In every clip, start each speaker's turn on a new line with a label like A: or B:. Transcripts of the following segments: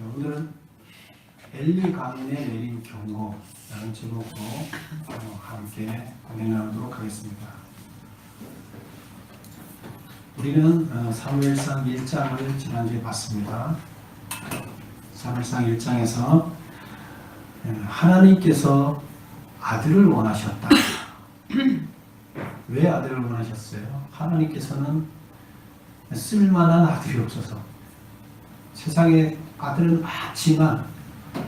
A: 오늘은 엘리 가문에 내린 경고라는 제목으로 함께 공연하도록 하겠습니다. 우리는 사무엘상 1장을 지난주에 봤습니다. 사무엘상 1장에서 하나님께서 아들을 원하셨다. 왜 아들을 원하셨어요? 하나님께서는 쓸만한 아들이 없어서, 세상에 아들은 많지만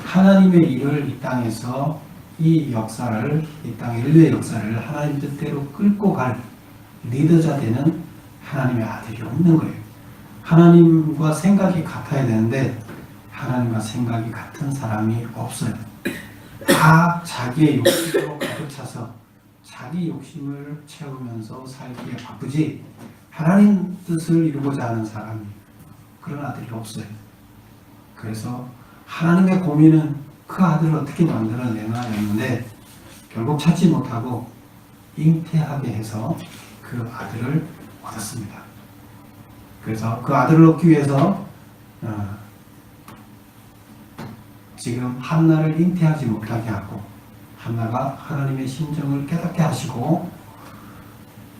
A: 하나님의 일을 이 땅에서 이 역사를, 이 땅의 인류의 역사를 하나님 뜻대로 끌고 갈 리더자 되는 하나님의 아들이 없는 거예요. 하나님과 생각이 같아야 되는데 하나님과 생각이 같은 사람이 없어요. 다 자기의 욕심으로 가득 차서 자기 욕심을 채우면서 살기에 바쁘지 하나님 뜻을 이루고자 하는 사람이, 그런 아들이 없어요. 그래서 하나님의 고민은 그 아들을 어떻게 만들어내나였는데 결국 찾지 못하고 잉태하게 해서 그 아들을 얻었습니다. 그래서 그 아들을 얻기 위해서 지금 한나를 잉태하지 못하게 하고, 한나가 하나님의 심정을 깨닫게 하시고,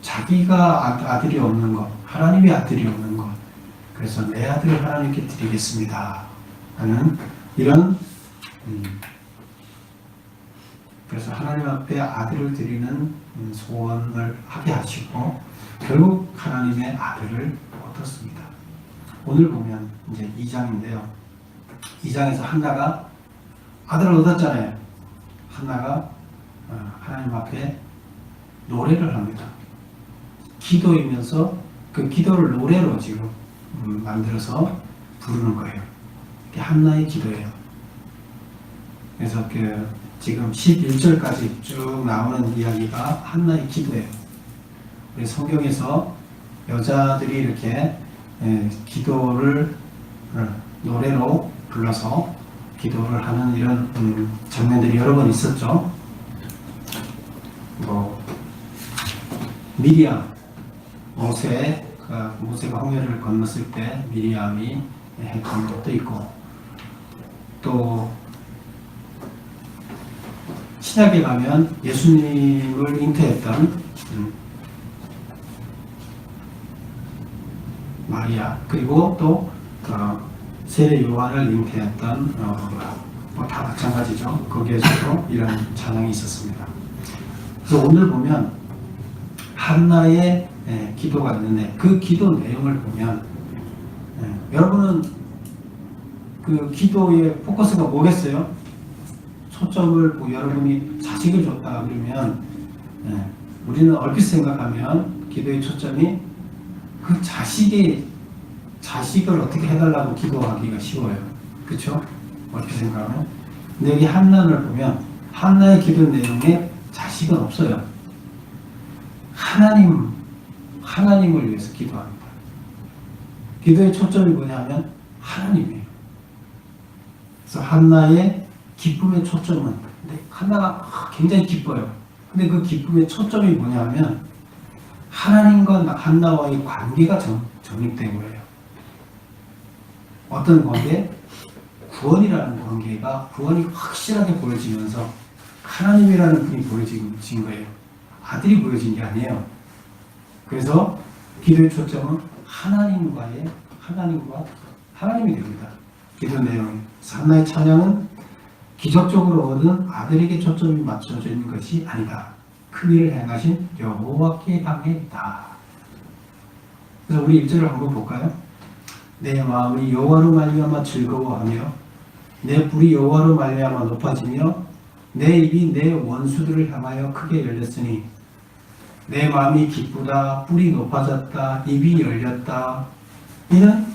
A: 자기가 아들이 없는 것, 하나님의 아들이 없는 것, 그래서 내 아들을 하나님께 드리겠습니다 하는 이런 그래서 하나님 앞에 아들을 드리는 소원을 하게 하시고 결국 하나님의 아들을 얻었습니다. 오늘 보면 이제 2장인데요. 2장에서 한나가 아들을 얻었잖아요. 한나가 하나님 앞에 노래를 합니다. 기도이면서 그 기도를 노래로 지금 만들어서 부르는 거예요. 이게 한나의 기도예요. 그래서 지금 11절까지 쭉 나오는 이야기가 한나의 기도예요. 우리 성경에서 여자들이 이렇게 기도를 노래로 불러서 기도를 하는 이런 장면들이 여러 번 있었죠. 미리암, 모세가 홍해를 건넜을 때 미리암이 했던 것도 있고, 또 신약에 가면 예수님을 잉태했던 마리아, 그리고 또 세례 요한을 잉태했던 다 마찬가지죠. 거기에서도 이런 찬양이 있었습니다. 그래서 오늘 보면 한나의 기도가 있는데 그 기도 내용을 보면 여러분은 그 기도의 포커스가 뭐겠어요? 초점을 여러분이 자식을 줬다 그러면 우리는 얼핏 생각하면 기도의 초점이 그 자식을 어떻게 해달라고 기도하기가 쉬워요. 그렇죠? 얼핏 생각하면. 근데 여기 한나를 보면 한나의 기도 내용에 자식은 없어요. 하나님을 위해서 기도합니다. 기도의 초점이 뭐냐면 하나님이에요. 그래서 한나의 기쁨의 초점은, 한나가 굉장히 기뻐요. 근데 그 기쁨의 초점이 뭐냐면 하나님과 한나와의 관계가 정립된 거예요. 어떤 관계? 구원이라는 관계가, 구원이 확실하게 보여지면서 하나님이라는 분이 보여진 거예요. 아들이 보여진 게 아니에요. 그래서 기도의 초점은 하나님이 됩니다. 기도 내용이. 한나의 찬양은 기적적으로 얻은 아들에게 초점이 맞춰져 있는 것이 아니다. 큰 일을 행하신 여호와께 향했다. 그래서 우리 1절을 한번 볼까요? 내 마음이 여호와로 말미암아 즐거워하며 내 뿔이 여호와로 말미암아 높아지며 내 입이 내 원수들을 향하여 크게 열렸으니 내 마음이 기쁘다. 뿔이 높아졌다. 입이 열렸다. 이는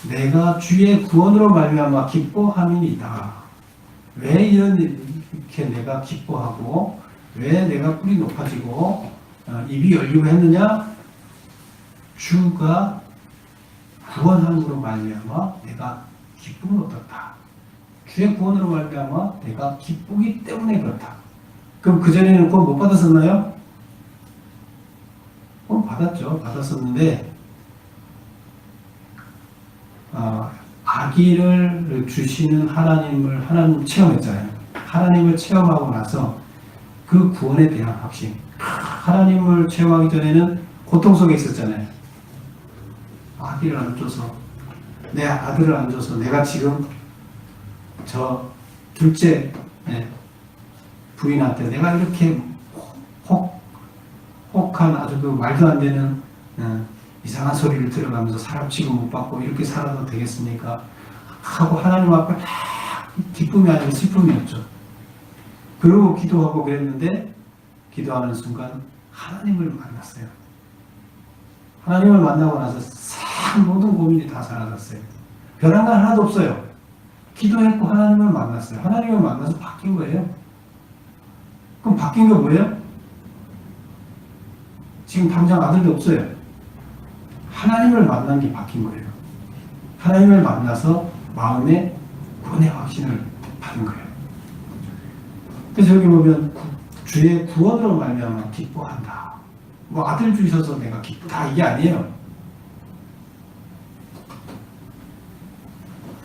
A: 내가 주의 구원으로 말미암아 기뻐함이니이다. 왜 이렇게 내가 기뻐하고 왜 내가 뿔이 높아지고 입이 열리고 했느냐? 주가 구원함으로 말미암아 내가 기쁨을 얻었다. 주의 구원으로 말미암아 내가 기쁘기 때문에 그렇다. 그럼 그전에는 구원 못 받았었나요? 받았죠. 받았었는데 아기를 주시는 하나님 체험했잖아요. 하나님을 체험하고 나서 그 구원에 대한 확신. 하나님을 체험하기 전에는 고통 속에 있었잖아요. 아기를 안줘서, 내 아들을 안줘서 내가 지금 저 둘째 부인한테 내가 이렇게 혹한 아주 그 말도 안 되는 이상한 소리를 들어가면서 사람 취급 못 받고 이렇게 살아도 되겠습니까? 하고 하나님 앞에 다 기쁨이 아니고 슬픔이었죠. 그러고 기도하고 그랬는데 기도하는 순간 하나님을 만났어요. 하나님을 만나고 나서 모든 고민이 다 사라졌어요. 변한 건 하나도 없어요. 기도했고 하나님을 만났어요. 하나님을 만나서 바뀐 거예요. 그럼 바뀐 게 뭐예요? 지금 당장 아들도 없어요. 하나님을 만난 게 바뀐 거예요. 하나님을 만나서 마음에 구원의 확신을 받은 거예요. 그래서 여기 보면 주의 구원으로 말미암아 기뻐한다. 뭐 아들 주셔서 내가 기쁘다 이게 아니에요.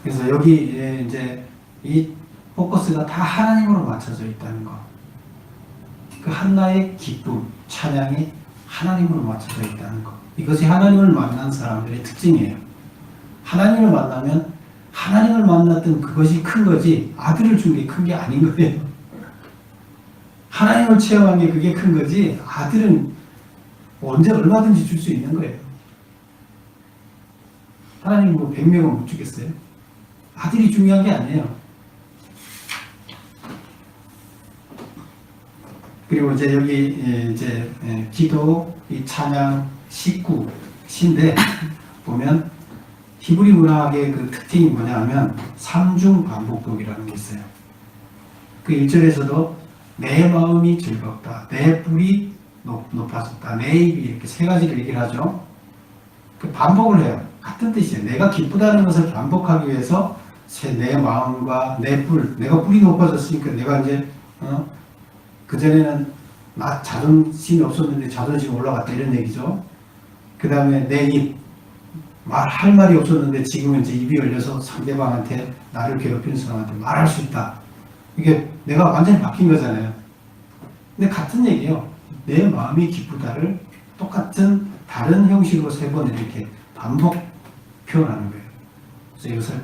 A: 그래서 여기 이제 이 포커스가 다 하나님으로 맞춰져 있다는 거. 그 한나의 기쁨, 찬양이 하나님으로 맞춰져 있다는 거. 이것이 하나님을 만난 사람들의 특징이에요. 하나님을 만나면 하나님을 만났던 그것이 큰 거지 아들을 준 게 큰 게 아닌 거예요. 하나님을 체험한 게 그게 큰 거지 아들은 언제 얼마든지 줄 수 있는 거예요. 하나님 뭐 100명은 못 주겠어요? 아들이 중요한 게 아니에요. 그리고 이제 여기 이제 기도, 이 찬양, 식구, 시인데 보면 히브리 문학의 그 특징이 뭐냐면 삼중 반복독이라는 게 있어요. 그 1절에서도 내 마음이 즐겁다, 내 뿔이 높아졌다, 내 입이 이렇게 세 가지를 얘기를 하죠. 그 반복을 해요. 같은 뜻이에요. 내가 기쁘다는 것을 반복하기 위해서 내 마음과 내 뿔, 내가 뿔이 높아졌으니까 내가 이제 그전에는 나 자존심이 없었는데 자존심이 올라갔다 이런 얘기죠. 그 다음에 내 입, 말할 말이 없었는데 지금은 이제 입이 열려서 상대방한테 나를 괴롭히는 사람한테 말할 수 있다. 이게 내가 완전히 바뀐 거잖아요. 근데 같은 얘기예요. 내 마음이 기쁘다를 똑같은 다른 형식으로 세 번 이렇게 반복 표현하는 거예요. 그래서 이것을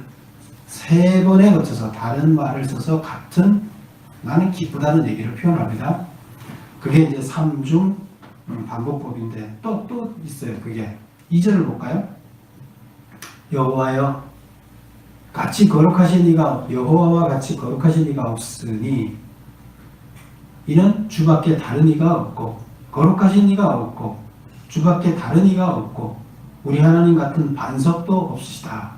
A: 세 번에 거쳐서 다른 말을 써서 같은 나는 기쁘다는 얘기를 표현합니다. 그게 이제 삼중 반복법인데 또 있어요. 그게 2절을 볼까요? 여호와여 같이 거룩하신 이가 여호와와 같이 거룩하신 이가 없으니 이는 주밖에 다른 이가 없고 거룩하신 이가 없고 주밖에 다른 이가 없고 우리 하나님 같은 반석도 없으시다.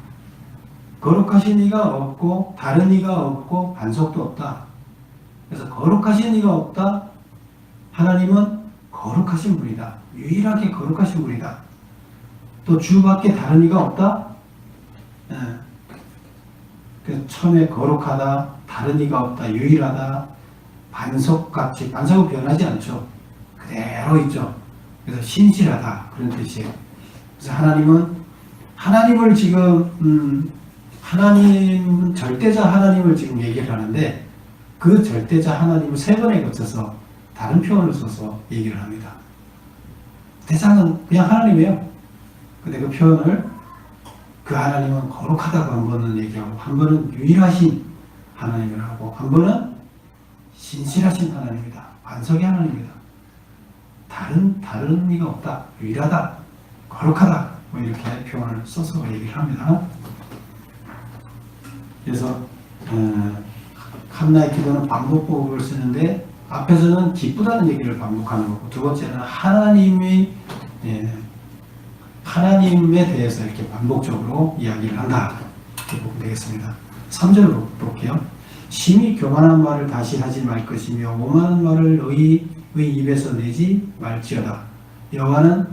A: 거룩하신 이가 없고 다른 이가 없고 반석도 없다. 그래서 거룩하신 이가 없다. 하나님은 거룩하신 분이다. 유일하게 거룩하신 분이다. 또 주밖에 다른 이가 없다. 그래서 처음에 거룩하다, 다른 이가 없다, 유일하다, 반석같이, 반석은 변하지 않죠. 그대로 있죠. 그래서 신실하다 그런 뜻이에요. 그래서 하나님을 지금 하나님 절대자 하나님을 지금 얘기를 하는데 그 절대자 하나님을 세 번에 거쳐서 다른 표현을 써서 얘기를 합니다. 대상은 그냥 하나님이에요. 근데 그 표현을 그 하나님은 거룩하다고 한 번은 얘기하고 한 번은 유일하신 하나님이라고 한 번은 신실하신 하나님이다. 반석의 하나님이다. 다른 이가 없다. 유일하다. 거룩하다. 뭐 이렇게 표현을 써서 얘기를 합니다. 그래서 한나의 기도는 반복법을 쓰는데 앞에서는 기쁘다는 얘기를 반복하는 거고 두 번째는 하나님에 대해서 이렇게 반복적으로 이야기를 한다. 이렇게 보면 되겠습니다. 3절로 볼게요. 심히 교만한 말을 다시 하지 말 것이며 오만한 말을 너희 입에서 내지 말지어다. 여호와는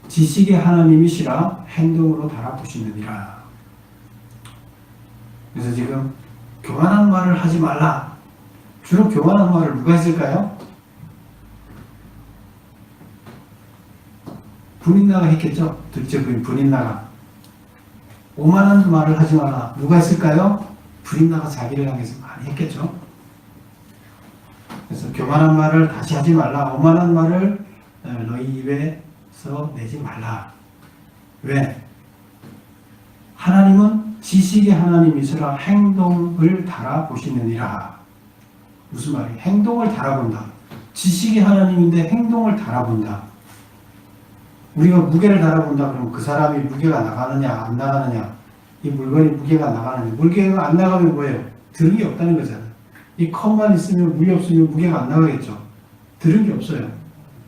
A: 지식의 하나님이시라 행동으로 달아보시느니라. 그래서 지금 교만한 말을 하지 말라. 주로 교만한 말을 누가 했을까요? 분인나가 했겠죠. 둘째 부인 분인나가. 오만한 말을 하지 마라. 누가 했을까요? 브린나가 자기를 향해서 많이 했겠죠. 그래서 교만한 말을 다시 하지 말라. 오만한 말을 너희 입에서 내지 말라. 왜? 하나님은 지식의 하나님이시라 행동을 달아보시느니라. 무슨 말이에요? 행동을 달아본다. 지식의 하나님인데 행동을 달아본다. 우리가 무게를 달아본다 그러면 그 사람이 무게가 나가느냐 안 나가느냐, 이 물건이 무게가 나가느냐, 무게가 안 나가면 뭐예요? 들은 게 없다는 거잖아요. 이 컵만 있으면 물이 없으면 무게가 안 나가겠죠. 들은 게 없어요.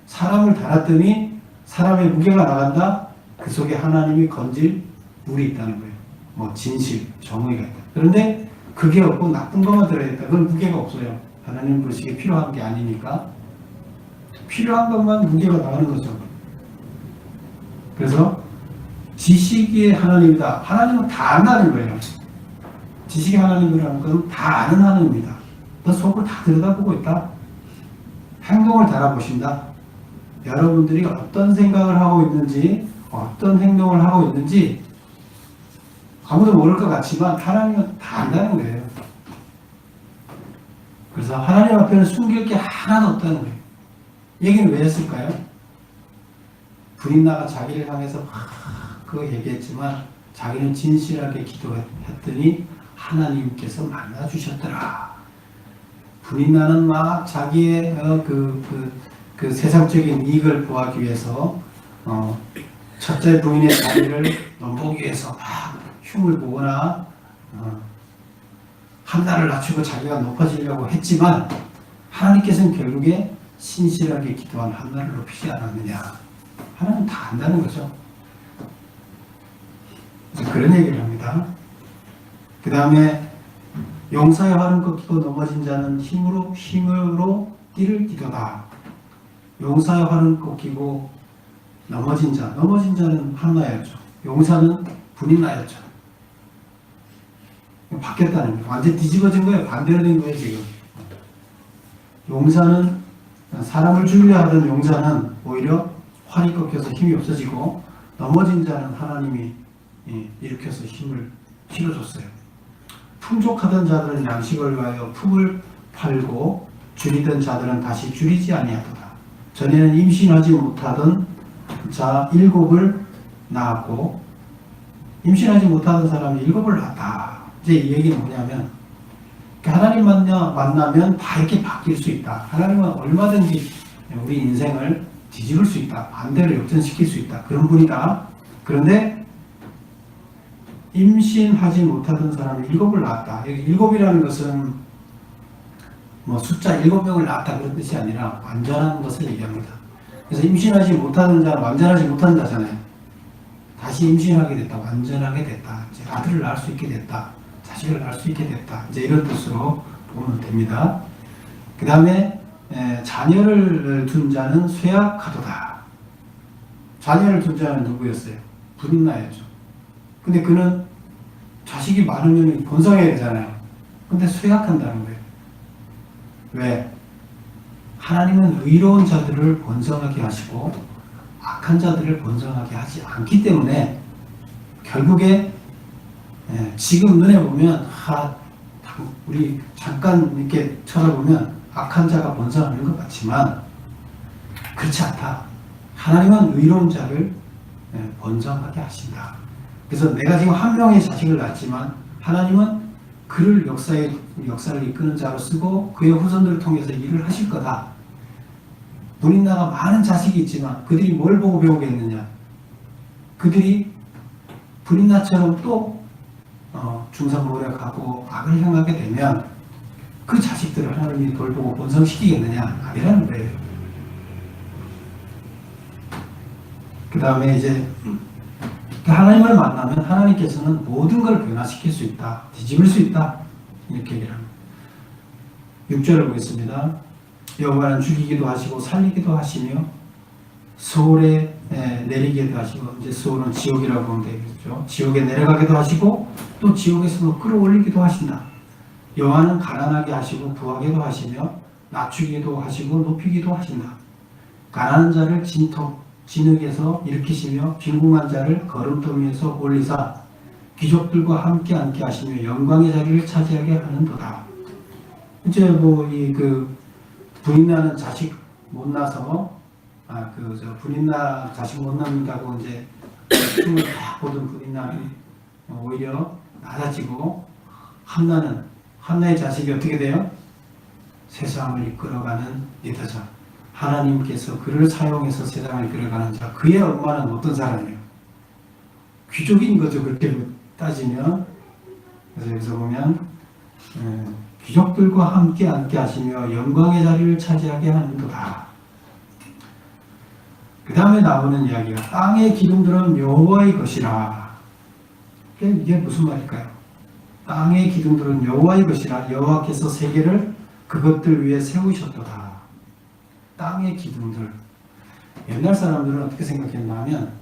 A: 사람을 달았더니 사람의 무게가 나간다. 그 속에 하나님이 건질 물이 있다는 거예요. 뭐 진실, 정의가 있다. 그런데 그게 없고 나쁜 것만 들어있다. 그건 무게가 없어요. 하나님 보시기에 필요한 게 아니니까. 필요한 것만 무게가 나가는 거죠. 그래서 지식의 하나님이다. 하나님은 다 안다는 거예요. 지식의 하나님이라는 건 다 아는 하나님입니다. 너 속을 다 들여다보고 있다. 행동을 달아보신다. 여러분들이 어떤 생각을 하고 있는지, 어떤 행동을 하고 있는지 아무도 모를 것 같지만 하나님은 다 안다는 거예요. 그래서 하나님 앞에는 숨길 게 하나도 없다는 거예요. 얘기는 왜 했을까요? 브린나가 자기를 향해서 그거 얘기했지만 자기는 진실하게 기도했더니 하나님께서 만나주셨더라. 브린나는 막 자기의 그 세상적인 이익을 구하기 위해서 첫째 부인의 자리를 넘보기 위해서 막 흉을 보거나 한나를 낮추고 자기가 높아지려고 했지만 하나님께서는 결국에 신실하게 기도한 한나를 높이지 않았느냐. 하나님 다 안다는 거죠. 그런 얘기를 합니다. 그 다음에 용사의 활은 꺾이고 넘어진 자는 힘으로 띠를 기도다. 용사의 활은 꺾이고 넘어진 자는 한나였죠. 용사는 분인나였죠. 바뀌었다는 거예요. 완전 뒤집어진 거예요. 반대로 된 거예요, 지금. 용사는, 사람을 죽이려 하던 용사는 오히려 활이 꺾여서 힘이 없어지고, 넘어진 자는 하나님이 일으켜서 힘을 실어줬어요. 풍족하던 자들은 양식을 위하여 품을 팔고, 줄이던 자들은 다시 줄이지 아니하도다. 전에는 임신하지 못하던 자 7을 낳았고, 임신하지 못하던 사람이 7을 낳았다. 이제 이 얘기는 뭐냐면, 하나님 만나면 다 이렇게 바뀔 수 있다. 하나님은 얼마든지 우리 인생을 뒤집을 수 있다. 반대로 역전시킬 수 있다. 그런 분이다. 그런데 임신하지 못하던 사람이 7을 낳았다. 여기 7이라는 것은 뭐 숫자 7명을 낳았다 그런 뜻이 아니라 완전한 것을 얘기합니다. 그래서 임신하지 못하는 자는 완전하지 못한 자잖아요. 다시 임신하게 됐다. 완전하게 됐다. 이제 아들을 낳을 수 있게 됐다. 자식을 낳을 수 있게 됐다. 이제 이런 뜻으로 보면 됩니다. 그 다음에 자녀를 둔 자는 쇠약하도다. 자녀를 둔 자는 누구였어요? 브린나였죠. 근데 그는 자식이 많으면 번성해야 되잖아요. 근데 쇠약한다는 거예요. 왜? 하나님은 의로운 자들을 번성하게 하시고 악한 자들을 번성하게 하지 않기 때문에 결국에 지금 눈에 보면 우리 잠깐 이렇게 쳐다보면 악한 자가 번성하는 것 같지만 그렇지 않다. 하나님은 의로운 자를 번성하게 하신다. 그래서 내가 지금 한 명의 자식을 낳았지만 하나님은 그를 역사를 이끄는 자로 쓰고 그의 후손들을 통해서 일을 하실 거다. 브린나가 많은 자식이 있지만 그들이 뭘 보고 배우겠느냐? 그들이 브린나처럼 또 중상모략하고 악을 행하게 되면 그 자식들을 하나님이 돌보고 번성시키겠느냐? 아니라는 거예요. 그 다음에 이제 하나님을 만나면 하나님께서는 모든 걸 변화시킬 수 있다. 뒤집을 수 있다. 이렇게 얘기를 합니다. 6절을 보겠습니다. 여호와는 죽이기도 하시고 살리기도 하시며 소홀에 내리기도 하시고, 이제 소홀은 지옥이라고 보면 되겠죠. 지옥에 내려가기도 하시고 또 지옥에서도 끌어올리기도 하신다. 여호와는 가난하게 하시고 부하게도 하시며 낮추기도 하시고 높이기도 하신다. 가난한 자를 진흙에서 일으키시며 빈궁한 자를 거름더미에서 올리사 귀족들과 함께 앉게 하시며 영광의 자리를 차지하게 하는도다. 이제 뭐 이 그 부인 나는 자식 못 낳아서 자식 못 낳는다고 이제 춤을 다 보던 부인 나는 오히려 낮아지고 한나의 자식이 어떻게 돼요? 세상을 이끌어가는 리더자. 하나님께서 그를 사용해서 세상을 이끌어가는 자. 그의 엄마는 어떤 사람이에요? 귀족인 거죠. 그렇게 따지면. 그래서 여기서 보면 귀족들과 함께 앉게 하시며 영광의 자리를 차지하게 하는도다. 그 다음에 나오는 이야기가 땅의 기둥들은 여호와의 것이라. 이게 무슨 말일까요? 땅의 기둥들은 여호와의 것이라. 여호와께서 세계를 그것들 위에 세우셨도다. 땅의 기둥들. 옛날 사람들은 어떻게 생각했냐면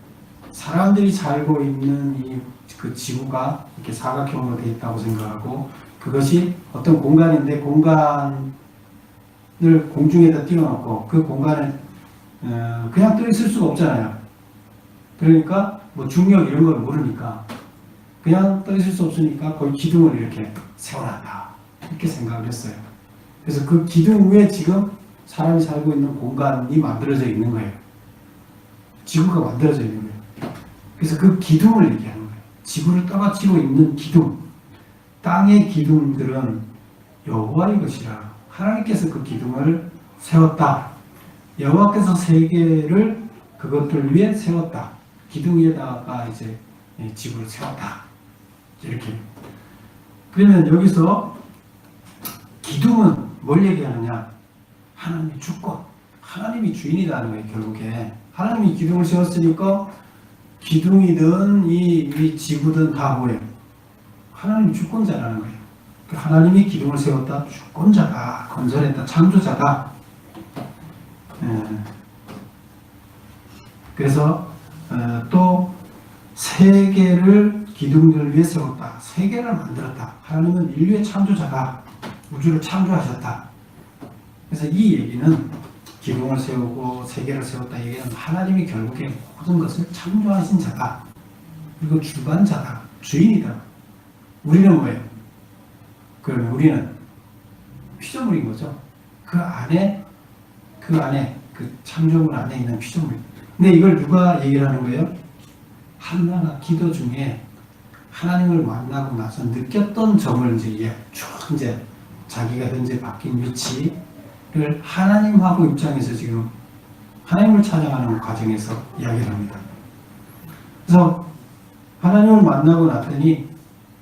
A: 사람들이 살고 있는 그 지구가 이렇게 사각형으로 되어 있다고 생각하고 그것이 어떤 공간인데 공간을 공중에다 띄워놓고 그 공간을 그냥 떠 있을 수가 없잖아요. 그러니까 뭐 중력 이런 걸 모르니까 그냥 떠 있을 수 없으니까 거기 기둥을 이렇게 세워놨다. 이렇게 생각을 했어요. 그래서 그 기둥 위에 지금 사람이 살고 있는 공간이 만들어져 있는 거예요. 지구가 만들어져 있는 거예요. 그래서 그 기둥을 얘기하는 거예요. 지구를 떠받치고 있는 기둥. 땅의 기둥들은 여호와의 것이라. 하나님께서 그 기둥을 세웠다. 여호와께서 세계를 그것들 위에 세웠다. 기둥 위에다가 이제 지구를 세웠다. 이렇게. 그러면 여기서 기둥은 뭘 얘기하느냐? 하나님의 주권. 하나님이 주인이라는 거예요, 결국에. 하나님이 기둥을 세웠으니까 기둥이든 이 지구든 다 뭐예요? 하나님이 주권자라는 거예요. 하나님이 기둥을 세웠다. 주권자가, 건설했다. 창조자가. 그래서 또 세계를 기둥들 위해 세웠다. 세계를 만들었다. 하나님은 인류의 창조자가 우주를 창조하셨다. 그래서 이 얘기는 기둥을 세우고 세계를 세웠다. 얘기는 하나님이 결국에 모든 것을 창조하신 자다. 그리고 주관자다. 주인이다. 우리는 뭐예요? 그러면 우리는 피조물인 거죠. 그 안에 그 창조물 안에 있는 피조물. 근데 이걸 누가 얘기를 하는 거예요? 한나가 기도 중에 하나님을 만나고 나서 느꼈던 점을 이제 자기가 현재 바뀐 위치를 하나님하고 입장에서 지금 하나님을 찬양하는 과정에서 이야기를 합니다. 그래서 하나님을 만나고 나더니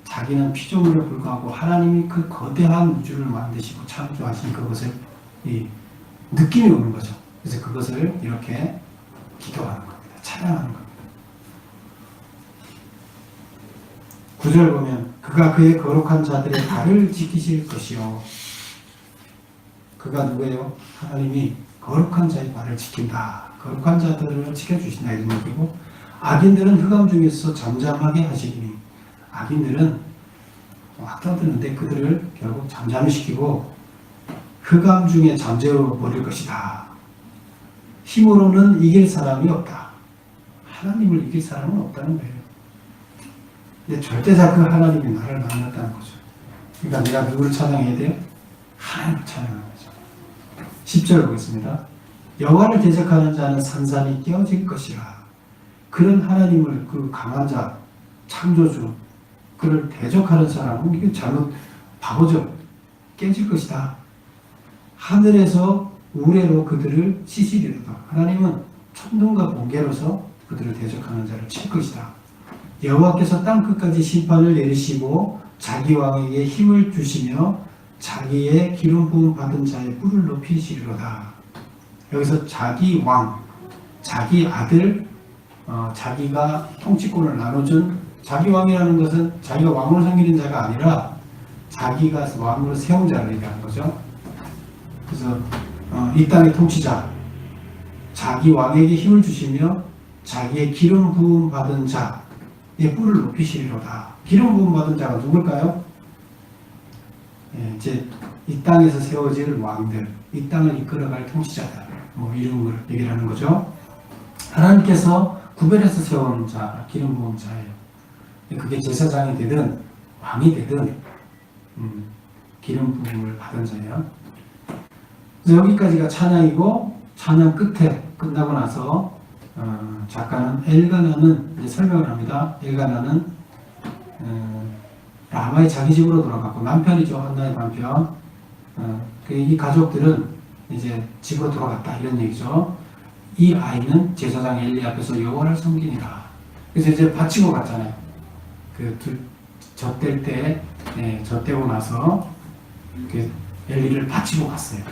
A: 자기는 피조물에 불과하고 하나님이 그 거대한 우주를 만드시고 창조하신 그것을 느낌이 오는 거죠. 그래서 그것을 이렇게 기도하는 겁니다. 찬양하는 겁니다. 9절 보면 그가 그의 거룩한 자들의 발을 지키실 것이요. 그가 누구예요? 하나님이 거룩한 자의 발을 지킨다. 거룩한 자들을 지켜주신다. 이런 얘기고 악인들은 흑암 중에서 잠잠하게 하시리니 악인들은 왔다 드는데 그들을 결국 잠잠히 시키고 흑암 중에 잠재워 버릴 것이다. 힘으로는 이길 사람이 없다. 하나님을 이길 사람은 없다는 거예요. 근데 절대자 그 하나님이 나를 만났다는 거죠. 그러니까 내가 누구를 찬양해야 돼요? 하나님을 찬양하는 거죠. 10절 보겠습니다. 여호와를 대적하는 자는 산산이 깨어질 것이라. 그런 하나님을 그 강한 자, 창조주, 그를 대적하는 사람은 이게 잘못 바보죠. 깨질 것이다. 하늘에서 우레로 그들을 치시리로다. 하나님은 천둥과 번개로서 그들을 대적하는 자를 칠 것이다. 여호와께서 땅 끝까지 심판을 내리시고 자기 왕에게 힘을 주시며 자기의 기름 부음 받은 자의 뿔을 높이시리로다. 여기서 자기 왕, 자기 아들, 자기가 통치권을 나눠준 자기 왕이라는 것은 자기가 왕으로 섬기는 자가 아니라 자기가 왕으로 세운 자를 얘기하는 거죠. 그래서 이 땅의 통치자, 자기 왕에게 힘을 주시며 자기의 기름 부음 받은 자의 뿔을 높이시리로다. 기름 부음 받은 자가 누굴까요? 이제 이 땅에서 세워질 왕들, 이 땅을 이끌어갈 통치자들, 뭐 이런 걸 얘기를 하는 거죠. 하나님께서 구별해서 세운 자, 기름 부은 자예요. 그게 제사장이 되든 왕이 되든 기름 부음을 받은 자예요. 그래서 여기까지가 찬양이고, 찬양 끝에 끝나고 나서 작가는 엘가나는 이제 설명을 합니다. 엘가나는 라마의 자기 집으로 돌아갔고, 남편이죠. 한나의 남편. 이 가족들은 이제 집으로 돌아갔다 이런 얘기죠. 이 아이는 제사장 엘리 앞에서 여호와를 섬기니라. 그래서 이제 바치고 갔잖아요. 젖될 때, 젖되고 나서 엘리를 바치고 갔어요.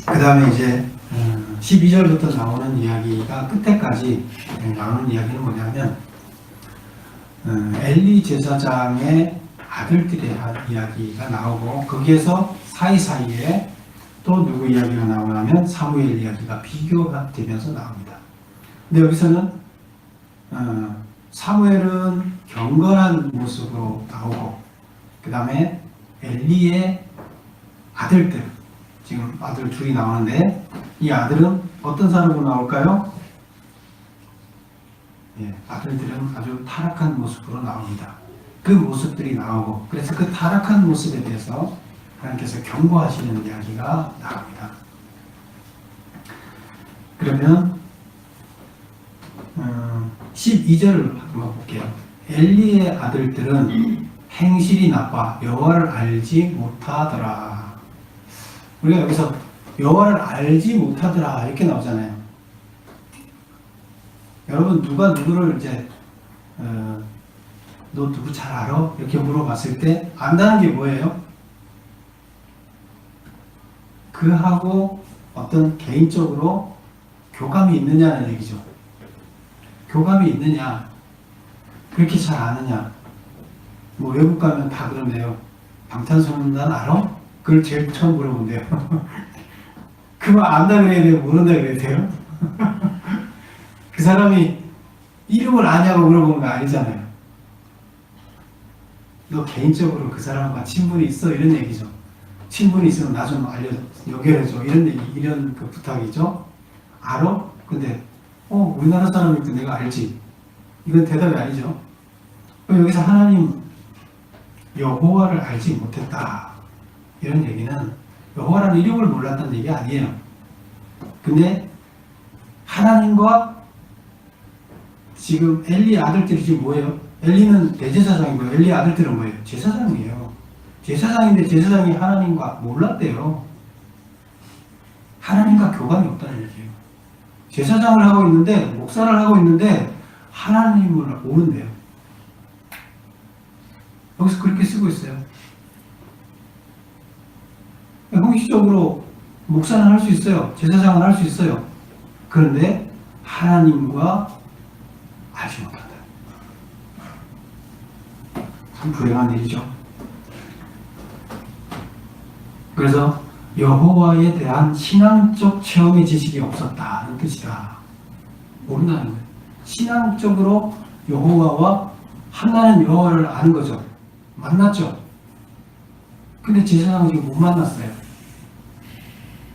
A: 그 다음에 이제 12절부터 나오는 이야기가 끝에까지 나오는 이야기는 뭐냐면 엘리 제사장의 아들들의 이야기가 나오고, 거기에서 사이사이에 또 누구 이야기가 나오냐면 사무엘 이야기가 비교가 되면서 나옵니다. 근데 여기서는 사무엘은 경건한 모습으로 나오고, 그 다음에 엘리의 아들들, 지금 아들 둘이 나오는데 이 아들은 어떤 사람으로 나올까요? 아들들은 아주 타락한 모습으로 나옵니다. 그 모습들이 나오고, 그래서 그 타락한 모습에 대해서 하나님께서 경고하시는 이야기가 나옵니다. 그러면 12절을 한번 볼게요. 엘리의 아들들은 행실이 나빠 여호와를 알지 못하더라. 우리가 여기서 여호와를 알지 못하더라 이렇게 나오잖아요. 여러분, 누가 누구를 이제 너 누구 잘 알아? 이렇게 물어봤을 때 안다는 게 뭐예요? 그하고 어떤 개인적으로 교감이 있느냐는 얘기죠. 교감이 있느냐, 그렇게 잘 아느냐. 뭐 외국 가면 다 그런데요. 방탄소년단 알아? 그걸 제일 처음 물어본대요. 그거 안다 그래야 돼요? 모른다 그래야 돼요? 그 사람이 이름을 아냐고 물어보는 거 아니잖아요. 너 개인적으로 그 사람과 친분이 있어? 이런 얘기죠. 친분이 있으면 나 좀 연결해줘. 이런 그 부탁이죠. 알아? 근데 우리나라 사람이니까 내가 알지. 이건 대답이 아니죠. 여기서 하나님 여호와를 알지 못했다, 이런 얘기는 여호와라는 이름을 몰랐다는 얘기 아니에요. 근데 하나님과 지금 엘리 아들들이 지금 뭐예요? 엘리는 대제사장이고 엘리 아들들은 뭐예요? 제사장이에요. 제사장인데 제사장이 하나님과 몰랐대요. 하나님과 교감이 없다는 얘기예요. 제사장을 하고 있는데, 목사를 하고 있는데 하나님을 모른대요. 여기서 그렇게 쓰고 있어요. 형식적으로 목사는 할 수 있어요. 제사장은 할 수 있어요. 그런데 하나님과 알지 못한다. 참 불행한 일이죠. 그래서 여호와에 대한 신앙적 체험의 지식이 없었다는 뜻이다. 모른다는 거예요. 신앙적으로 여호와와 한나는 여호와를 아는 거죠. 만났죠. 근데 제사장은 지금 못 만났어요.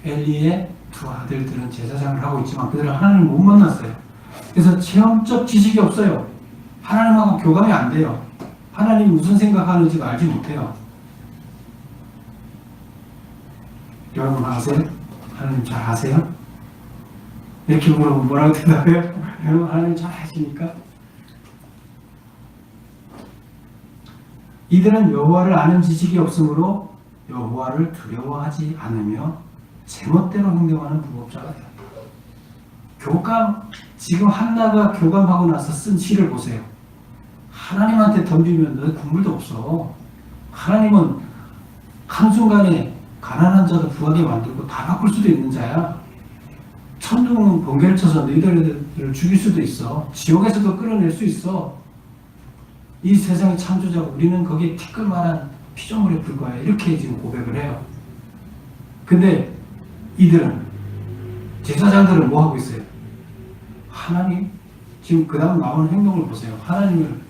A: 엘리의 두 아들들은 제사장을 하고 있지만 그들은 하나님을 못 만났어요. 그래서 체험적 지식이 없어요. 하나님하고 교감이 안 돼요. 하나님이 무슨 생각하는지도 알지 못해요. 여러분 아세요? 하나님 잘 아세요? 이렇게 물어보면 뭐라고 대답해요? 여러분 하나님 잘 아십니까? 이들은 여호와를 아는 지식이 없으므로 여호와를 두려워하지 않으며 제멋대로 행동하는 무법자가 되었다. 교감, 지금 한나가 교감하고 나서 쓴 시를 보세요. 하나님한테 덤비면 너 국물도 없어. 하나님은 한순간에 가난한 자도 부하게 만들고 다 바꿀 수도 있는 자야. 천둥은 번개를 쳐서 너희들을 죽일 수도 있어. 지옥에서도 끌어낼 수 있어. 이 세상의 창조자가 우리는 거기에 티끌만한 피조물에 불과해. 이렇게 지금 고백을 해요. 근데 이들은, 제사장들은 뭐 하고 있어요? 하나님, 지금 그 다음 나오는 행동을 보세요. 하나님을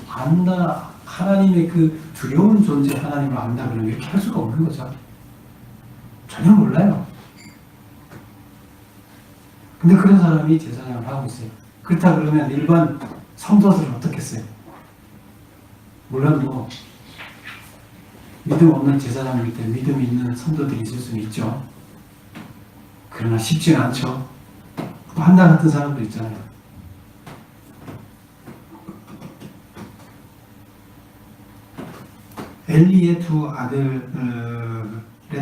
A: 안다, 하나님의 그 두려운 존재 하나님을 안다 그러면 이렇게 할 수가 없는 거죠. 전혀 몰라요. 근데 그런 사람이 제사장을 하고 있어요. 그렇다 그러면 일반 성도들은 어떻겠어요? 물론 뭐 믿음 없는 제사장이기 때문에 믿음 있는 성도들이 있을 수는 있죠. 그러나 쉽지는 않죠. 또 한나 같은 사람도 있잖아요. 엘리의 두 아들의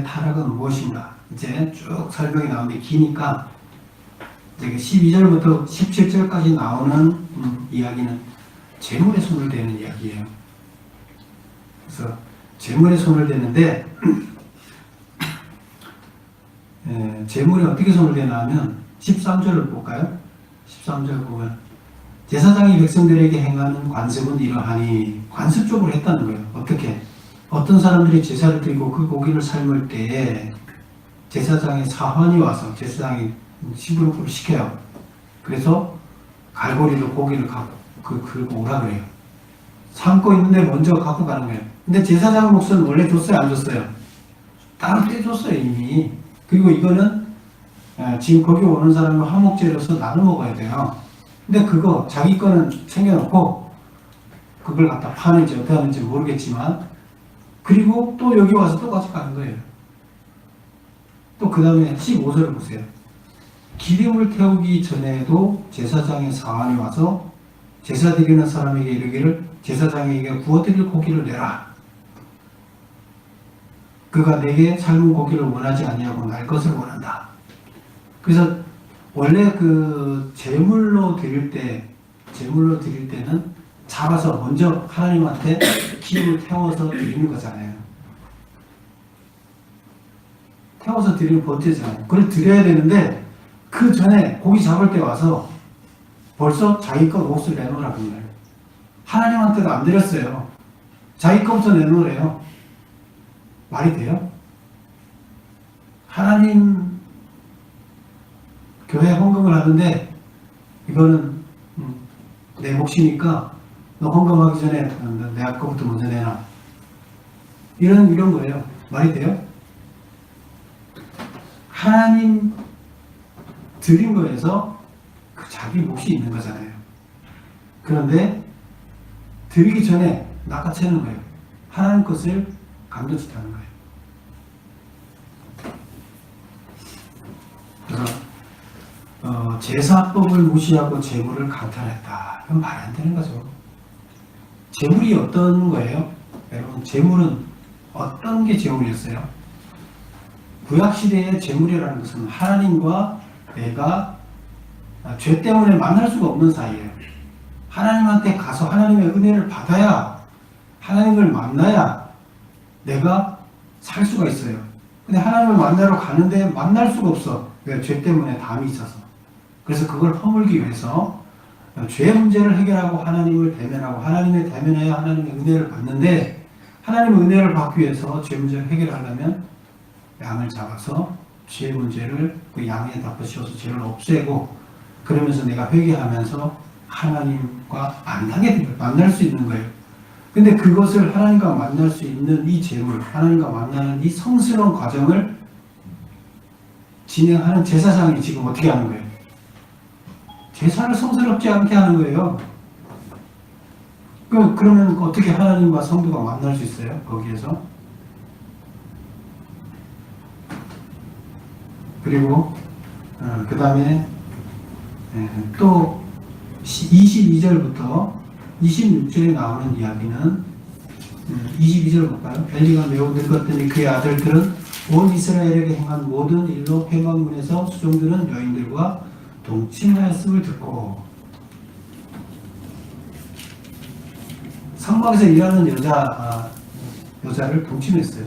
A: 타락은 무엇인가? 이제 쭉 설명이 나오는데 기니까 이제 12절부터 17절까지 나오는 이야기는 재물에 손을 대는 이야기예요. 그래서 재물에 손을 대는데 재물에 어떻게 손을 대나 하면 13절을 볼까요? 13절 보면 제사장이 백성들에게 행하는 관습은 이러하니 관습 쪽으로 했다는 거예요. 어떻게? 어떤 사람들이 제사를 드리고 그 고기를 삶을 때에 제사장의 사환이 와서 제사장이 심부름꾼을 시켜요. 그래서 갈고리로 고기를 긁고 오라 그래요. 삶고 있는데 먼저 갖고 가는 거예요. 근데 제사장 몫은 원래 줬어요? 안 줬어요? 따로 떼줬어요 이미. 그리고 이거는 지금 거기 오는 사람은 화목제로서 나눠 먹어야 돼요. 근데 그거 자기 거는 챙겨놓고 그걸 갖다 파는지 어떻게 하는지 모르겠지만 그리고 또 여기 와서 똑같이 가는 거예요. 또 그 다음에 15절을 보세요. 기름을 태우기 전에도 제사장의 사환이 와서 제사 드리는 사람에게 이르기를 제사장에게 구워드릴 고기를 내라. 그가 내게 삶은 고기를 원하지 아니하고 날 것을 원한다. 그래서 원래 그 제물로 드릴 때는 잡아서 먼저 하나님한테 기름을 태워서 드리는 거잖아요. 태워서 드리는 번제잖아요. 그걸 드려야 되는데 그 전에 고기 잡을 때 와서 벌써 자기 것 몫을 내놓으라고 해요. 하나님한테도 안 드렸어요. 자기 것부터 내놓으래요. 말이 돼요? 하나님 교회 헌금을 하는데 이거는 내 몫이니까 너 헌금하기 전에 내 것부터 먼저 내놔. 이런 거예요. 말이 돼요? 하나님 드린 거에서 그 자기 몫이 있는 거잖아요. 그런데 드리기 전에 낚아채는 거예요. 하나님 것을 강조짓하는 거예요. 그래서 제사법을 무시하고 재물을 강탈했다. 이건 말이 안 되는 거죠. 재물이 어떤 거예요? 여러분, 재물은 어떤 게 재물이었어요? 구약시대의 재물이라는 것은 하나님과 내가 죄 때문에 만날 수가 없는 사이예요. 하나님한테 가서 하나님의 은혜를 받아야, 하나님을 만나야 내가 살 수가 있어요. 근데 하나님을 만나러 가는데 만날 수가 없어. 왜? 죄 때문에 담이 있어서. 그래서 그걸 허물기 위해서 죄 문제를 해결하고 하나님을 대면하고 하나님을 대면해야 하나님의 은혜를 받는데, 하나님의 은혜를 받기 위해서 죄 문제를 해결하려면 양을 잡아서 죄 문제를 그 양에 덮어씌워서 죄를 없애고, 그러면서 내가 회개하면서 하나님과 만날 수 있는 거예요. 근데 그것을 하나님과 만날 수 있는 이 재물, 하나님과 만나는 이 성스러운 과정을 진행하는 제사장이 지금 어떻게 하는 거예요? 제사를 성스럽지 않게 하는 거예요. 그러면 어떻게 하나님과 성도가 만날 수 있어요? 거기에서. 그리고 그 다음에 또 22절부터 26절에 나오는 이야기는 22절 볼까요? 엘리가 매우 늙었더니 그의 아들들은 온 이스라엘에게 행한 모든 일로 회막문에서 수종들은 여인들과 동침하였음을 듣고, 성막에서 일하는 여자를 동침했어요.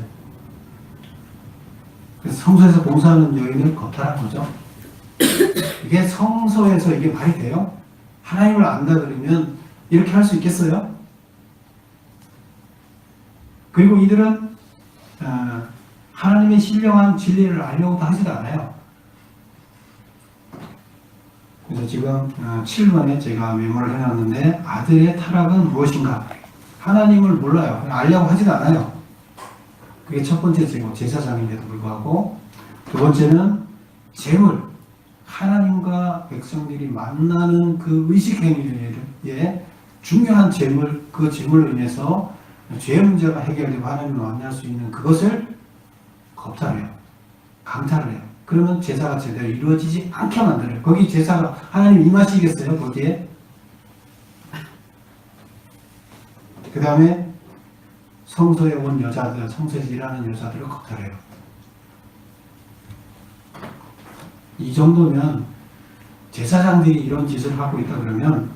A: 그래서 성소에서 봉사하는 여인을 거탈한 거죠. 이게 성소에서 이게 말이 돼요? 하나님을 안다 그러면 이렇게 할 수 있겠어요? 그리고 이들은 하나님의 신령한 진리를 알려고도 하지도 않아요. 그래서 지금 7번에 제가 메모를 해놨는데, 아들의 타락은 무엇인가? 하나님을 몰라요. 알려고 하지도 않아요. 그게 첫 번째 제사장인데도 불구하고. 두 번째는 재물. 하나님과 백성들이 만나는 그 의식행위에 중요한 재물, 그 재물로 인해서 죄 문제가 해결되고 하나님을 만날 수 있는 그것을 겁탈해요. 강탈을 해요. 그러면 제사가 제대로 이루어지지 않게 만들어요. 거기 제사가 하나님 임하시겠어요? 거기에? 그 다음에 성소에 온 여자들, 성소에서 일하는 여자들을 겁탈해요. 이 정도면 제사장들이 이런 짓을 하고 있다 그러면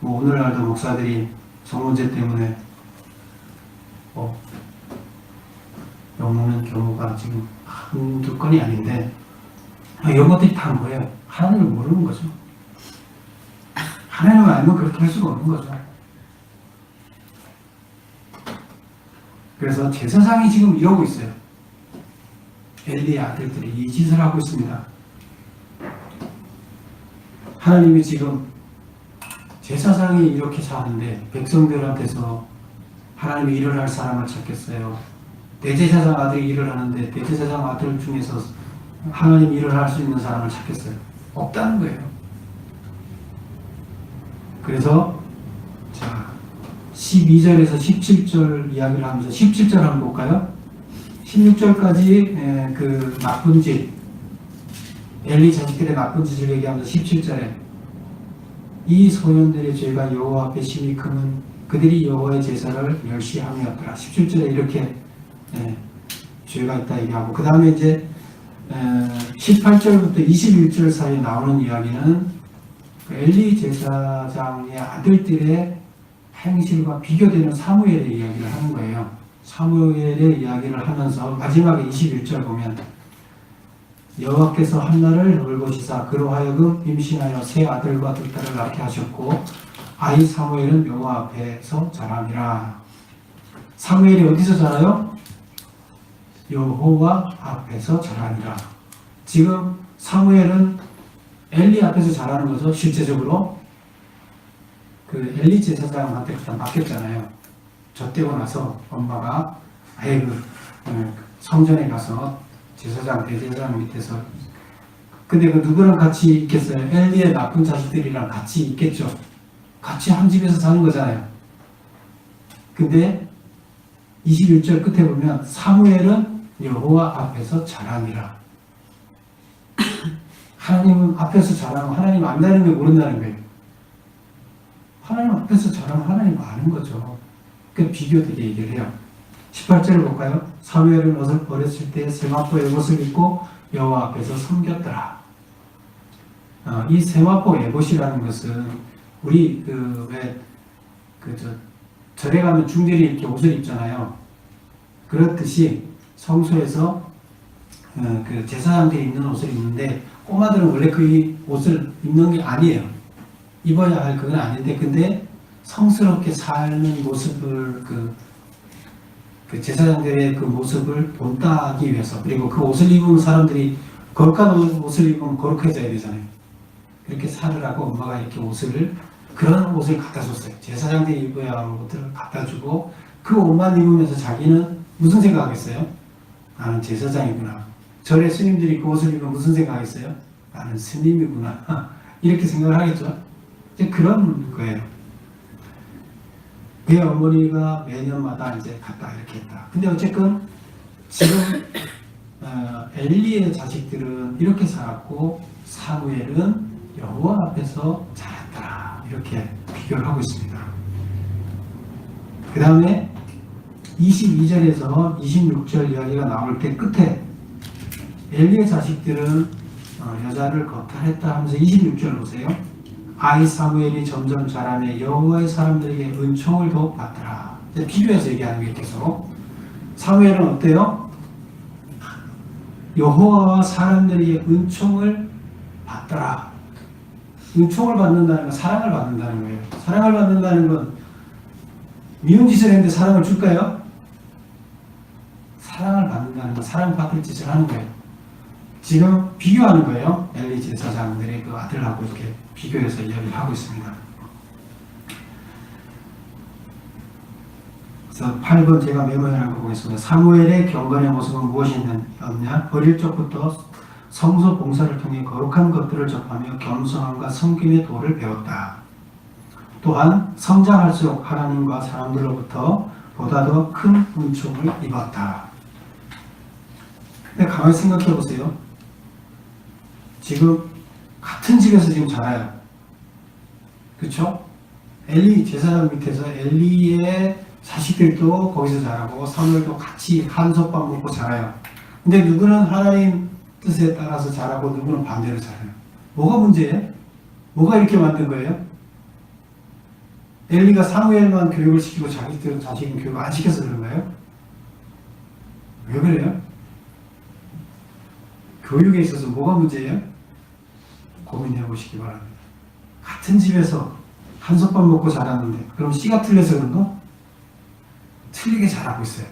A: 뭐 오늘날도 목사들이 성문제 때문에 욕먹는 경우가 지금 한두 건이 아닌데 이런 것들이 다 뭐예요? 하나님을 모르는 거죠. 하나님을 알면 그렇게 할 수가 없는 거죠. 그래서 제사장이 지금 이러고 있어요. 엘리의 아들들이 이 짓을 하고 있습니다. 하나님이 지금 제사장이 이렇게 사는데 백성들한테서 하나님이 일을 할 사람을 찾겠어요. 대제사장 아들이 일을 하는데 대제사장 아들 중에서 하나님 일을 할 수 있는 사람을 찾겠어요. 없다는 거예요. 그래서 자 12절에서 17절 이야기를 하면서 17절 한번 볼까요? 16절까지 그 나쁜 짓, 엘리 자식들의 나쁜 짓을 얘기하면서 17절에 이 소년들의 죄가 여호와 앞에 심히 크면 그들이 여호와의 제사를 멸시함이었더라. 17절에 이렇게 죄가 있다 얘기하고 그 다음에 이제 18절부터 21절 사이에 나오는 이야기는 엘리 제사장의 아들들의 행실과 비교되는 사무엘의 이야기를 하는 거예요. 사무엘의 이야기를 하면서 마지막에 21절 보면 여호와께서 한나를 돌보시사 그로 하여금 임신하여 세 아들과 두 딸을 낳게 하셨고 아이 사무엘은 여호와 앞에서 자라니라. 사무엘이 어디서 자라요? 여호와 앞에서 자라니라. 지금 사무엘은 엘리 앞에서 자라는 거죠. 실제적으로 그 엘리 제사장한테 일단 맡겼잖아요. 젖되고 나서 엄마가 아예 그 성전에 가서 제사장, 대제사장 밑에서 근데 그 누구랑 같이 있겠어요? 엘리의 나쁜 자식들이랑 같이 있겠죠. 같이 한 집에서 사는 거잖아요. 근데 21절 끝에 보면 사무엘은 여호와 앞에서 자라니라. 하나님 앞에서 자라면 하나님 안다는 게 모른다는 거예요. 하나님 앞에서 자라면 하나님 아는 거죠. 그 비교되게 얘기를 해요. 18절을 볼까요? 사무엘은 어렸을 때 세마포 에봇을 입고 여호와 앞에서 섬겼더라. 이 세마포 에봇이라는 것은 우리 절에 가면 중들이 이렇게 옷을 입잖아요. 그렇듯이 성소에서 그 제사장들이 입는 옷을 입는데 꼬마들은 원래 그 옷을 입는 게 아니에요. 입어야 할 그건 아닌데 근데 성스럽게 사는 모습을 그 제사장들의 그 모습을 본따기 위해서 그리고 그 옷을 입은 사람들이 거룩한 옷을 입으면 거룩해져야 되잖아요. 그렇게 살으라고 엄마가 이렇게 그런 옷을 갖다 줬어요. 제사장들이 입어야 하는 옷들을 갖다 주고 그 옷만 입으면서 자기는 무슨 생각하겠어요? 나는 제사장이구나. 절에 스님들이 그 옷을 입으면 무슨 생각하겠어요? 나는 스님이구나. 이렇게 생각을 하겠죠. 이제 그런 거예요. 그 어머니가 매년마다 이제 갔다 이렇게 했다. 근데 어쨌든 지금 엘리의 자식들은 이렇게 살았고 사무엘은 여호와 앞에서 자랐다. 이렇게 비교를 하고 있습니다. 그 다음에 22절에서 26절 이야기가 나올 때 끝에 엘리의 자식들은 여자를 거탈했다 하면서 26절 보세요. 아이 사무엘이 점점 자라매 여호와의 사람들에게 은총을 더욱 받더라. 비교해서 얘기하는 게 계속. 사무엘은 어때요? 여호와와 사람들에게 은총을 받더라. 은총을 받는다는 건 사랑을 받는다는 거예요. 사랑을 받는다는 건 미운 짓을 했는데 사랑을 줄까요? 사랑을 받는다는 건 사랑받을 짓을 하는 거예요. 지금 비교하는 거예요. 엘리 제사장들의 그 아들하고 이렇게 비교해서 이야기를 하고 있습니다. 그래서 8번 제가 메모해놓은 거 보겠습니다. 사무엘의 경건의 모습은 무엇이었냐? 어릴 적부터 성소 봉사를 통해 거룩한 것들을 접하며 겸손함과 섬김의 도를 배웠다. 또한 성장할수록 하나님과 사람들로부터 보다 더 큰 은총을 입었다. 근데 가만히 생각해 보세요. 지금 같은 집에서 지금 자라요. 그렇죠? 엘리 제사장 밑에서 엘리의 자식들도 거기서 자라고 사무엘도 같이 한솥밥 먹고 자라요. 근데 누구는 하나님 뜻에 따라서 자라고 누구는 반대로 자라요. 뭐가 문제예요? 뭐가 이렇게 만든 거예요? 엘리가 사무엘만 교육을 시키고 자식들은 자식은 교육 안 시켜서 그런가요? 왜 그래요? 교육에 있어서 뭐가 문제예요? 고민해 보시기 바랍니다. 같은 집에서 한솥밥 먹고 자랐는데 그럼 씨가 틀려서 그런가? 틀리게 자라고 있어요.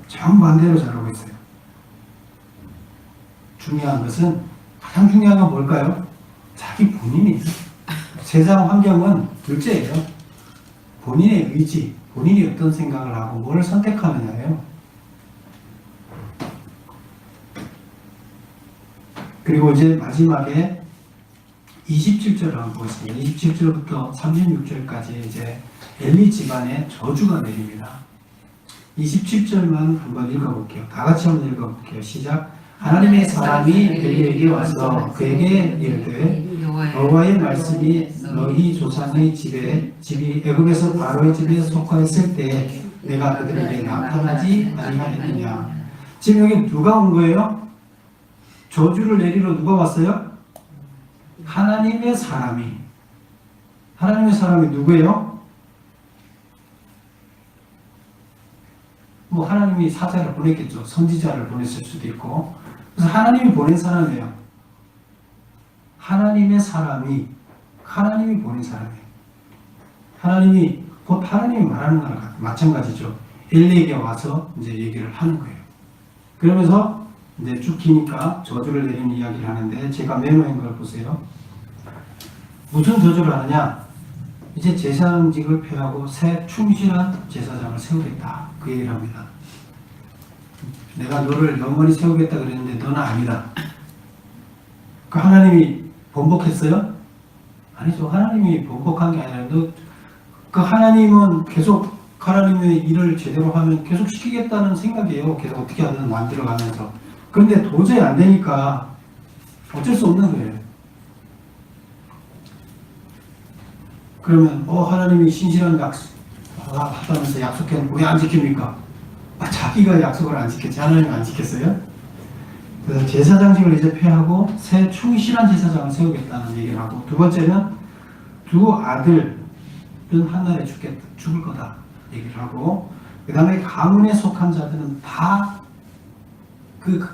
A: 정반대로 자라고 있어요. 중요한 것은 가장 중요한 건 뭘까요? 자기 본인이 세상 환경은 둘째예요. 본인의 의지, 본인이 어떤 생각을 하고 뭘 선택하느냐예요. 그리고 이제 마지막에 27절을 한번 보겠습니다. 27절부터 36절까지 이제 엘리 집안에 저주가 내립니다. 27절만 한번 읽어볼게요. 다 같이 한번 읽어볼게요. 시작. 하나님의 사람이 엘리에게 와서 그에게 이르되 여호와의 말씀이 너희 조상의 집이 애굽에서 바로의 집에 속하였을 때 내가 그들에게 나타나지 아니하였느냐. 지금 여기 누가 온 거예요? 저주를 내리러 누가 왔어요? 하나님의 사람이. 하나님의 사람이 누구예요? 뭐 하나님이 사자를 보냈겠죠. 선지자를 보냈을 수도 있고. 그래서 하나님이 보낸 사람이에요. 하나님의 사람이 하나님이 보낸 사람이에요. 하나님이 곧 하나님이 말하는 거랑 마찬가지죠. 엘리에게 와서 이제 얘기를 하는 거예요. 그러면서 이제 쭉 기니까 저주를 내리는 이야기를 하는데 제가 메모한 걸 보세요. 무슨 저주를 하느냐? 이제 제사장직을 폐하고 새 충실한 제사장을 세우겠다. 그 얘기를 합니다. 내가 너를 영원히 세우겠다 그랬는데 너는 아니다. 그 하나님이 번복했어요? 아니죠. 하나님이 번복한 게 아니라 그 하나님은 계속 하나님의 일을 제대로 하면 계속 시키겠다는 생각이에요. 계속 어떻게 하든 만들어가면서. 그런데 도저히 안 되니까 어쩔 수 없는 거예요. 그러면 하나님이 신실한 하다면서 약속했는데 왜 안 지킵니까? 자기가 약속을 안 지켰지 하나님이 안 지켰어요? 그래서 제사장직을 이제 폐하고 새 충실한 제사장을 세우겠다는 얘기를 하고, 두 번째는 두 아들은 한날에 죽을 거다 얘기를 하고, 그 다음에 가문에 속한 자들은 다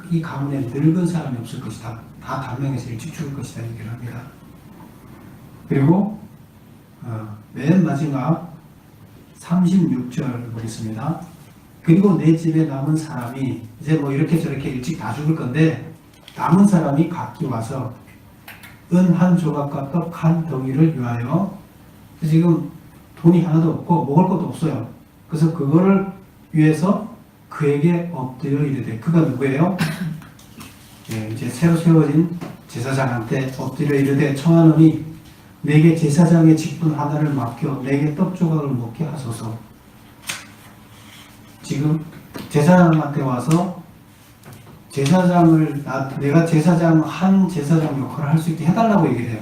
A: 이 가문에 늙은 사람이 없을 것이다. 다 단명해서 일찍 죽을 것이다 얘기를 합니다. 그리고 맨 마지막 36절 보겠습니다. 그리고 내 집에 남은 사람이 이제 뭐 이렇게 저렇게 일찍 다 죽을 건데, 남은 사람이 각기 와서 은 한 조각과 떡 한 덩이를 위하여, 지금 돈이 하나도 없고 먹을 것도 없어요. 그래서 그거를 위해서 그에게 엎드려 이르되, 그가 누구예요? 이제 새로 세워진 제사장한테 엎드려 이르되 청하노니 내게 제사장의 직분 하나를 맡겨 내게 떡 조각을 먹게 하소서. 지금 제사장한테 와서 내가 제사장 역할을 할 수 있게 해달라고 얘기를 해요.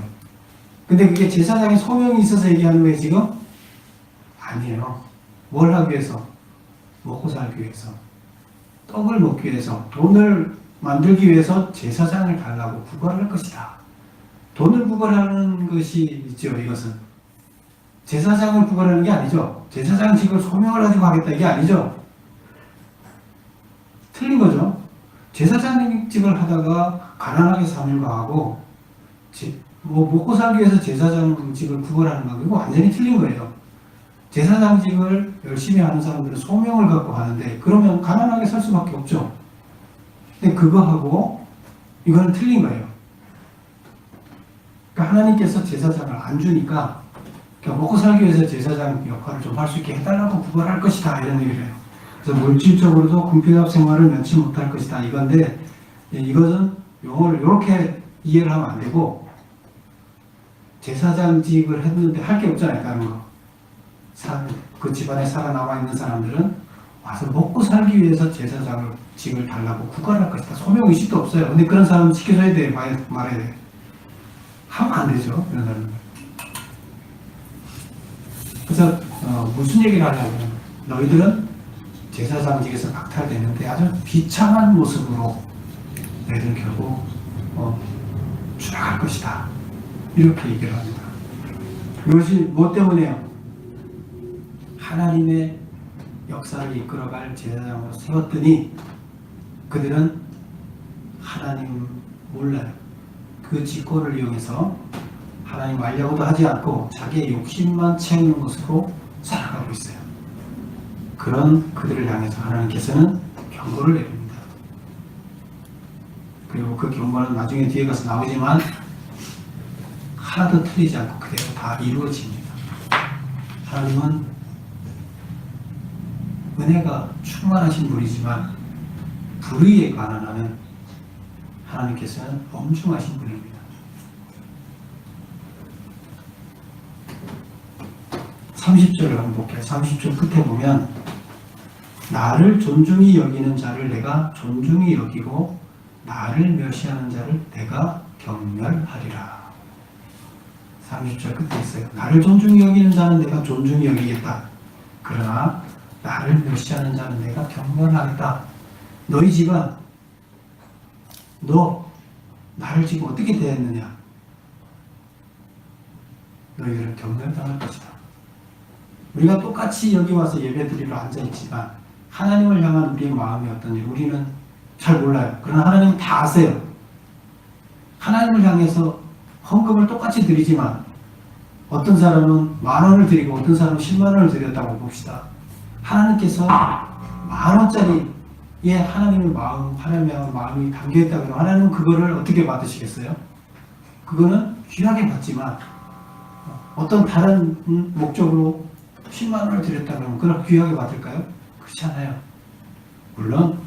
A: 근데 그게 제사장의 소명이 있어서 얘기하는 거예요 지금? 아니에요. 뭘 하기 위해서? 먹고 살기 위해서, 떡을 먹기 위해서, 돈을 만들기 위해서 제사장을 달라고 구걸할 것이다. 돈을 구걸하는 것이 있죠. 이것은 제사장을 구걸하는 게 아니죠. 제사장직을 소명을 가지고 하겠다 이게 아니죠. 틀린 거죠. 제사장직을 하다가 가난하게 사는 거하고 먹고 살기 위해서 제사장직을 구걸하는 거, 이거 완전히 틀린 거예요. 제사장직을 열심히 하는 사람들은 소명을 갖고 하는데, 그러면 가난하게 살 수밖에 없죠. 근데 그거하고 이거는 틀린 거예요. 그러니까 하나님께서 제사장을 안 주니까 그러니까 먹고 살기 위해서 제사장 역할을 좀 할 수 있게 해달라고 구걸할 것이다 이런 얘기를 해요. 그래서 물질적으로도 궁핍합 생활을 면치 못할 것이다 이건데, 이것은 용어를 이렇게 이해를 하면 안 되고, 제사장직을 했는데 할 게 없잖아요. 다른 거. 그 집안에 살아남아 있는 사람들은 와서 먹고 살기 위해서 제사장직을 달라고 구걸할 것이다. 소명의식도 없어요. 근데 그런 사람은 지켜줘야 돼. 말해야 돼. 하면 안 되죠. 이런 사람은. 그래서 무슨 얘기를 하냐면, 너희들은 제사장직에서 박탈되는데 아주 비참한 모습으로 너희들 결국 추락할 것이다. 이렇게 얘기를 합니다. 이것이 뭐 때문에요? 하나님의 역사를 이끌어갈 제사장으로 세웠더니 그들은 하나님 몰라요. 그 직권을 이용해서 하나님 알려고도 하지 않고 자기의 욕심만 채우는 것으로 살아가고 있어요. 그런 그들을 향해서 하나님께서는 경고를 내립니다. 그리고 그 경고는 나중에 뒤에 가서 나오지만 하나도 틀리지 않고 그대로 다 이루어집니다. 하나님은 은혜가 충만하신 분이지만 불의에 관한 하는 하나님께서는 엄중하신 분입니다. 30절을 한번 볼게요. 30절 끝에 보면 나를 존중히 여기는 자를 내가 존중히 여기고 나를 멸시하는 자를 내가 경멸하리라. 30절 끝에 있어요. 나를 존중히 여기는 자는 내가 존중히 여기겠다. 그러나 나를 멸시하는 자는 내가 경멸하겠다. 너희 집안, 너 나를 지금 어떻게 대했느냐? 너희들은 경멸당할 것이다. 우리가 똑같이 여기 와서 예배드리러 앉아있지만 하나님을 향한 우리의 마음이 어떤지 우리는 잘 몰라요. 그러나 하나님은 다 아세요. 하나님을 향해서 헌금을 똑같이 드리지만 어떤 사람은 10,000원을 드리고 어떤 사람은 100,000원을 드렸다고 봅시다. 하나님께서 10,000원짜리에 하나님의 마음, 하나님의 마음이 담겨있다 그러면 하나님은 그거를 어떻게 받으시겠어요? 그거는 귀하게 받지만 어떤 다른 목적으로 100,000원을 드렸다 그러면 그걸 귀하게 받을까요? 그렇지 않아요. 물론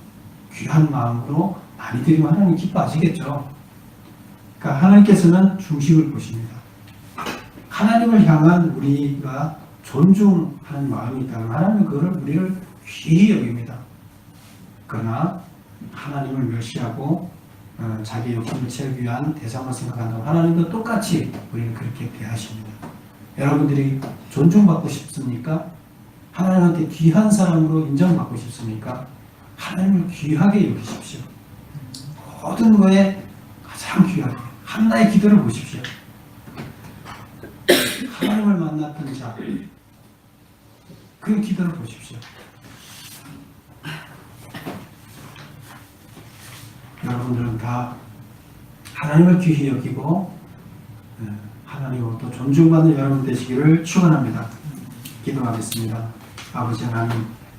A: 귀한 마음으로 많이 드리면 하나님 기뻐하시겠죠. 그러니까 하나님께서는 중심을 보십니다. 하나님을 향한 우리가 존중하는 마음이 있다면 하나님은 그거를 우리를 귀히 여깁니다. 그러나 하나님을 멸시하고 자기 욕심을 채우기 위한 대상을 생각한다면 하나님도 똑같이 우리를 그렇게 대하십니다. 여러분들이 존중받고 싶습니까? 하나님한테 귀한 사람으로 인정받고 싶습니까? 하나님을 귀하게 여기십시오. 모든 거에 가장 귀하게 한나의 기도를 보십시오. 하나님을 만났던 자, 그 기도를 보십시오. 여러분들은 다 하나님을 귀히 여기고 하나님으로 또 존중받는 여러분 되시기를 축원합니다. 기도하겠습니다. 아버지 하나님,